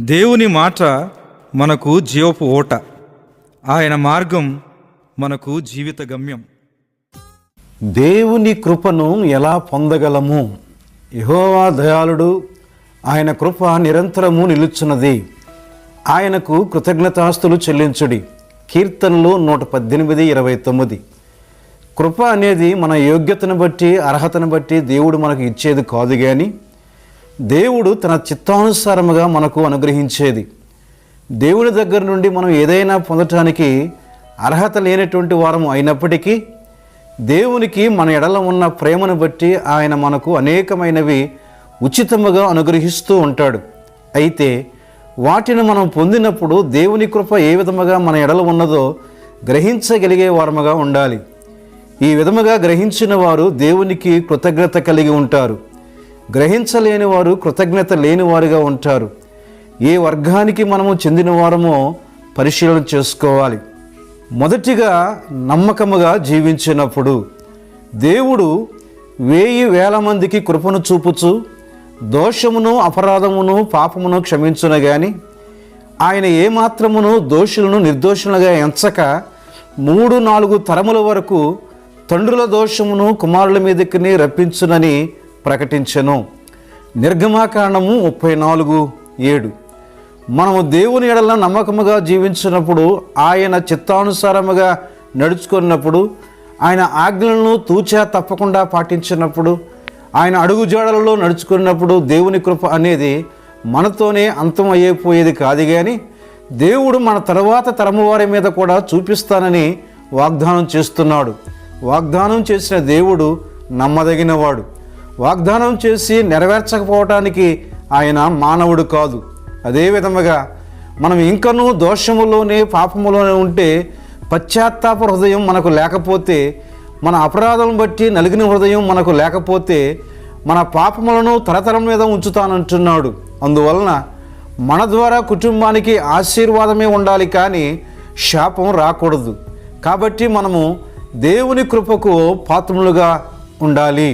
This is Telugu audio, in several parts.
దేవుని మాట మనకు జీవపు ఓట, ఆయన మార్గం మనకు జీవిత గమ్యం. దేవుని కృపను ఎలా పొందగలము? యెహోవా దయాళుడు, ఆయన కృప నిరంతరము నిలుచున్నది. ఆయనకు కృతజ్ఞతాస్తులు చెల్లించుడి. కీర్తనలు 118:29. కృప అనేది మన యోగ్యతను బట్టి, అర్హతను బట్టి దేవుడు మనకు ఇచ్చేది కాదు, కానీ దేవుడు తన చిత్తానుసారముగా మనకు అనుగ్రహించేది. దేవుని దగ్గర నుండి మనం ఏదైనా పొందటానికి అర్హత లేనటువంటి వారము అయినప్పటికీ దేవునికి మన ఎడల ఉన్న ప్రేమను బట్టి ఆయన మనకు అనేకమైనవి ఉచితముగా అనుగ్రహిస్తూ ఉంటాడు. అయితే వాటిని మనం పొందినప్పుడు దేవుని కృప ఏ విధముగా మన ఎడల ఉన్నదో గ్రహించగలిగే వారముగా ఉండాలి. ఈ విధముగా గ్రహించిన వారు దేవునికి కృతజ్ఞత కలిగి ఉంటారు. గ్రహించలేని వారు కృతజ్ఞత లేని వారుగా ఉంటారు. ఏ వర్గానికి మనము చెందిన వారమో పరిశీలన చేసుకోవాలి. మొదటిగా నమ్మకముగా జీవించినప్పుడు దేవుడు 1000 మందికి కృపను చూపుచు దోషమును, అపరాధమును, పాపమును క్షమించును గాని ఆయన ఏమాత్రమును దోషులను నిర్దోషులుగా ఎంచక 3-4 తరముల వరకు తండ్రుల దోషమును కుమారుల మీదకి రప్పించునని ప్రకటించెను. నిర్గమాకాండము 34:7. మనము దేవుని ఎడల నమ్మకముగా జీవించినప్పుడు, ఆయన చిత్తానుసారముగా నడుచుకున్నప్పుడు, ఆయన ఆజ్ఞలను తూచా తప్పకుండా పాటించినప్పుడు, ఆయన అడుగుజాడలలో నడుచుకున్నప్పుడు దేవుని కృప అనేది మనతోనే అంతం అయిపోయేది కాదు, కానీ దేవుడు మన తర్వాత తరము వారి మీద కూడా చూపిస్తానని వాగ్దానం చేస్తున్నాడు. వాగ్దానం చేసిన దేవుడు నమ్మదగినవాడు. వాగ్దానం చేసి నెరవేర్చకపోవటానికి ఆయన మానవుడు కాదు. అదే విధముగా మనం ఇంకనూ దోషములోనే, పాపములోనే ఉంటే, పశ్చాత్తాప హృదయం మనకు లేకపోతే, మన అపరాధం బట్టి నలిగిన హృదయం మనకు లేకపోతే, మన పాపములను తరతరం మీద ఉంచుతానంటున్నాడు. అందువలన మన ద్వారా కుటుంబానికి ఆశీర్వాదమే ఉండాలి, కానీ శాపం రాకూడదు. కాబట్టి మనము దేవుని కృపకు పాత్రలుగా ఉండాలి.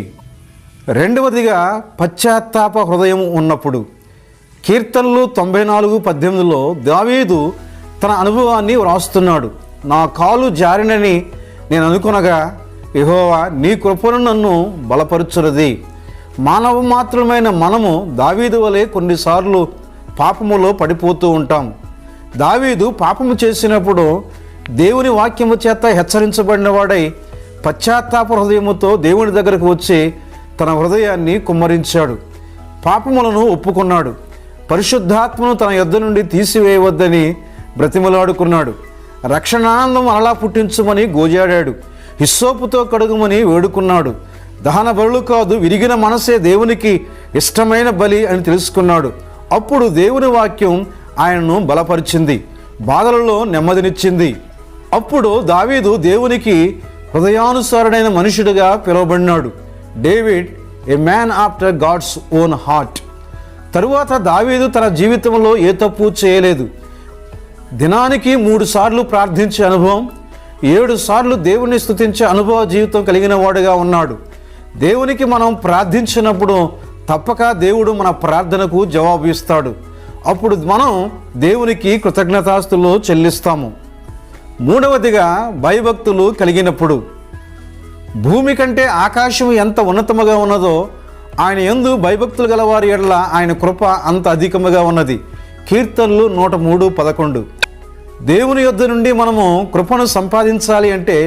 రెండవదిగా పశ్చాత్తాప హృదయం ఉన్నప్పుడు. కీర్తనలు 94:18లో దావీదు తన అనుభవాన్ని వ్రాస్తున్నాడు. నా కాలు జారినని నేను అనుకొనగా యెహోవా నీ కృపను నన్ను బలపరుచున్నది. మానవ మాత్రమైన మనము దావీదు వలె కొన్నిసార్లు పాపములో పడిపోతూ ఉంటాం. దావీదు పాపము చేసినప్పుడు దేవుని వాక్యము చేత హెచ్చరించబడిన వాడై పశ్చాత్తాప హృదయముతో దేవుని దగ్గరకు వచ్చి తన హృదయాన్ని కుమ్మరించాడు. పాపములను ఒప్పుకున్నాడు. పరిశుద్ధాత్మను తన యొద్ద నుండి తీసివేయవద్దని బ్రతిమలాడుకున్నాడు. రక్షణానందం అలా పుట్టించుమని గోజాడాడు. హిస్సోపుతో కడుగుమని వేడుకున్నాడు. దహన బలులు కాదు, విరిగిన మనసే దేవునికి ఇష్టమైన బలి అని తెలుసుకున్నాడు. అప్పుడు దేవుని వాక్యం ఆయనను బలపరిచింది, బాధలలో నెమ్మదినిచ్చింది. అప్పుడు దావీదు దేవునికి హృదయానుసారుడైన మనుషుడిగా పిలువబడినాడు. David, a man after God's own heart. తరువాత దావీదు తన జీవితంలో ఏ తప్పు చేయలేదు. దినానికి 3 సార్లు ప్రార్థించే అనుభవం, 7 సార్లు దేవుణ్ణి స్తుతించే అనుభవ జీవితం కలిగిన వాడుగా ఉన్నాడు. దేవునికి మనం ప్రార్థించినప్పుడు తప్పక దేవుడు మన ప్రార్థనకు జవాబు ఇస్తాడు. అప్పుడు మనం దేవునికి కృతజ్ఞతాస్తులు చెల్లిస్తాము. మూడవదిగా భయభక్తులు కలిగినప్పుడు. భూమి కంటే ఆకాశం ఎంత ఉన్నతముగా ఉన్నదో ఆయన యందు భయభక్తులు గలవారి ఎడల ఆయన కృప అంత అధికముగా ఉన్నది. కీర్తనలు 103:11. దేవుని యొద్ద నుండి మనము కృపను సంపాదించాలి అంటే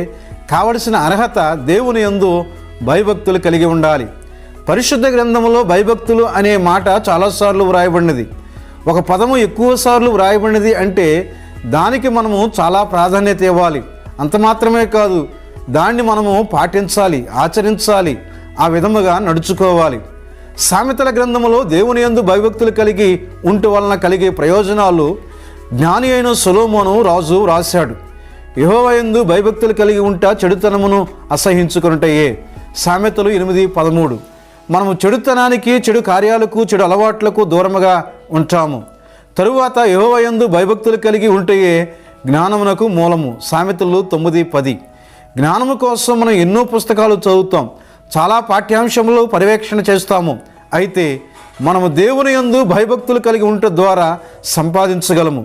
కావలసిన అర్హత దేవుని యందు భయభక్తులు కలిగి ఉండాలి. పరిశుద్ధ గ్రంథంలో భయభక్తులు అనే మాట చాలాసార్లు వ్రాయబడినది. ఒక పదము ఎక్కువ సార్లు వ్రాయబడినది అంటే దానికి మనము చాలా ప్రాధాన్యత ఇవ్వాలి. అంత మాత్రమే కాదు, దాన్ని మనము పాటించాలి, ఆచరించాలి, ఆ విధముగా నడుచుకోవాలి. సామెతల గ్రంథములో దేవుని యందు భయభక్తులు కలిగి ఉంటు వలన కలిగే ప్రయోజనాలు జ్ఞాని అయిన సొలొమోను రాజు రాశాడు. యెహోవా యందు భయభక్తులు కలిగి ఉంటా చెడుతనమును అసహించుకున్నట్టయే. సామెతలు 8:13. మనము చెడుతనానికి, చెడు కార్యాలకు, చెడు అలవాట్లకు దూరముగా ఉంటాము. తరువాత యెహోవా యందు భయభక్తులు కలిగి ఉంటయే జ్ఞానమునకు మూలము. సామెతలు 9:10. జ్ఞానము కోసం మనం ఎన్నో పుస్తకాలు చదువుతాం, చాలా పాఠ్యాంశములు పర్యవేక్షణ చేస్తాము. అయితే మనము దేవుని యందు భయభక్తులు కలిగి ఉంట ద్వారా సంపాదించగలము.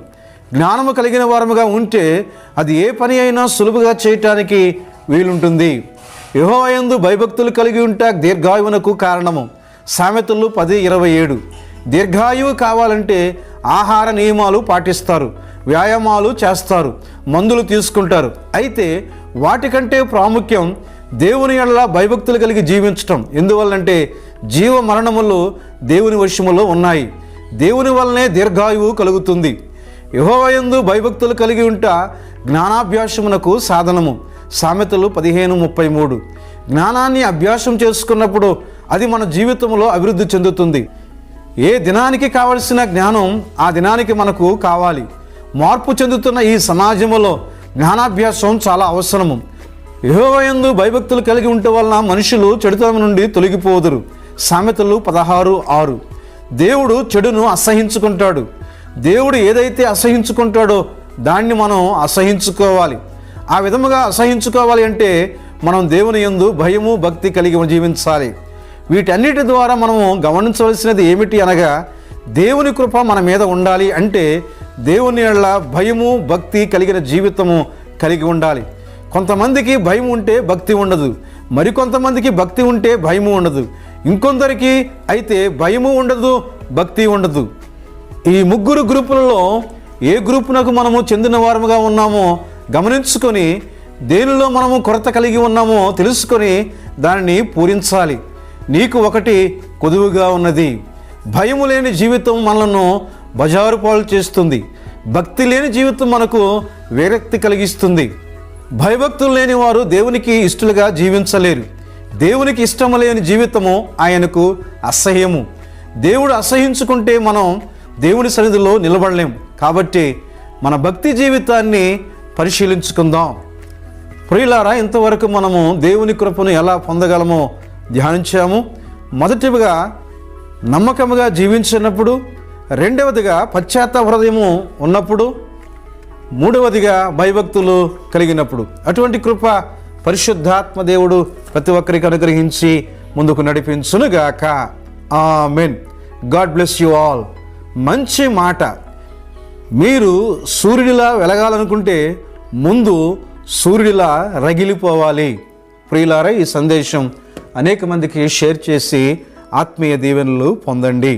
జ్ఞానము కలిగిన వారముగా ఉంటే అది ఏ పని అయినా సులువుగా చేయటానికి వీలుంటుంది. యెహోవా యందు భయభక్తులు కలిగి ఉంటే దీర్ఘాయువునకు కారణము. సామెతలు 10:27. దీర్ఘాయువు కావాలంటే ఆహార నియమాలు పాటిస్తారు, వ్యాయామాలు చేస్తారు, మందులు తీసుకుంటారు. అయితే వాటికంటే ప్రాముఖ్యం దేవుని యెడల భయభక్తులు కలిగి జీవించటం. ఎందువల్లంటే జీవ మరణములు దేవుని వశములో ఉన్నాయి. దేవుని వల్లనే దీర్ఘాయువు కలుగుతుంది. యెహోవా యందు భయభక్తులు కలిగి ఉంట జ్ఞానాభ్యాసమునకు సాధనము. సామెతలు 15:33. జ్ఞానాన్ని అభ్యాసం చేసుకున్నప్పుడు అది మన జీవితంలో అభివృద్ధి చెందుతుంది. ఏ దినానికి కావలసిన జ్ఞానం ఆ దినానికి మనకు కావాలి. మార్పు చెందుతున్న ఈ సమాజంలో జ్ఞానాభ్యాసం చాలా అవసరము. యెహోవా యందు భయభక్తులు కలిగి ఉంటే వలన మనుషులు చెడుతనం నుండి తొలగిపోదురు. సామెతలు 16:6. దేవుడు చెడును అసహించుకుంటాడు. దేవుడు ఏదైతే అసహించుకుంటాడో దాన్ని మనం అసహించుకోవాలి. ఆ విధముగా అసహించుకోవాలి అంటే మనం దేవుని యందు భయము భక్తి కలిగి జీవించాలి. వీటన్నిటి ద్వారా మనము గమనించవలసినది ఏమిటి అనగా దేవుని కృప మన మీద ఉండాలి అంటే దేవుని యెడల భయము భక్తి కలిగిన జీవితము కలిగి ఉండాలి. కొంతమందికి భయం ఉంటే భక్తి ఉండదు, మరికొంతమందికి భక్తి ఉంటే భయము ఉండదు, ఇంకొందరికి అయితే భయము ఉండదు భక్తి ఉండదు. ఈ ముగ్గురు గ్రూపులలో ఏ గ్రూపునకు మనము చెందిన వారముగా ఉన్నామో గమనించుకొని దేనిలో మనము కొరత కలిగి ఉన్నామో తెలుసుకొని దానిని పూరించాలి. నీకు ఒకటి కొదువుగా ఉన్నది. భయము లేని జీవితం మనలను బజారు పాలు చేస్తుంది. భక్తి లేని జీవితం మనకు విరక్తి కలిగిస్తుంది. భయభక్తులు లేని వారు దేవునికి ఇష్టలుగా జీవించలేరు. దేవునికి ఇష్టము లేని జీవితము ఆయనకు అసహ్యము. దేవుడు అసహించుకుంటే మనం దేవుని సన్నిధిలో నిలబడలేం. కాబట్టి మన భక్తి జీవితాన్ని పరిశీలించుకుందాం. ప్రియులారా, ఇంతవరకు మనము దేవుని కృపను ఎలా పొందగలమో ధ్యానించాము. మొదటిగా నమ్మకముగా జీవించినప్పుడు, రెండవదిగా పశ్చాత్తాప హృదయము ఉన్నప్పుడు, మూడవదిగా భయభక్తులు కలిగినప్పుడు. అటువంటి కృప పరిశుద్ధాత్మ దేవుడు ప్రతి ఒక్కరికి అనుగ్రహించి ముందుకు నడిపించునుగాక. ఆమేన్. God bless you all. మంచి మాట. మీరు సూర్యుడిలా వెలగాలనుకుంటే ముందు సూర్యుడిలా రగిలిపోవాలి. ప్రియులారా, ఈ సందేశం అనేక మందికి షేర్ చేసి ఆత్మీయ దీవెనలు పొందండి.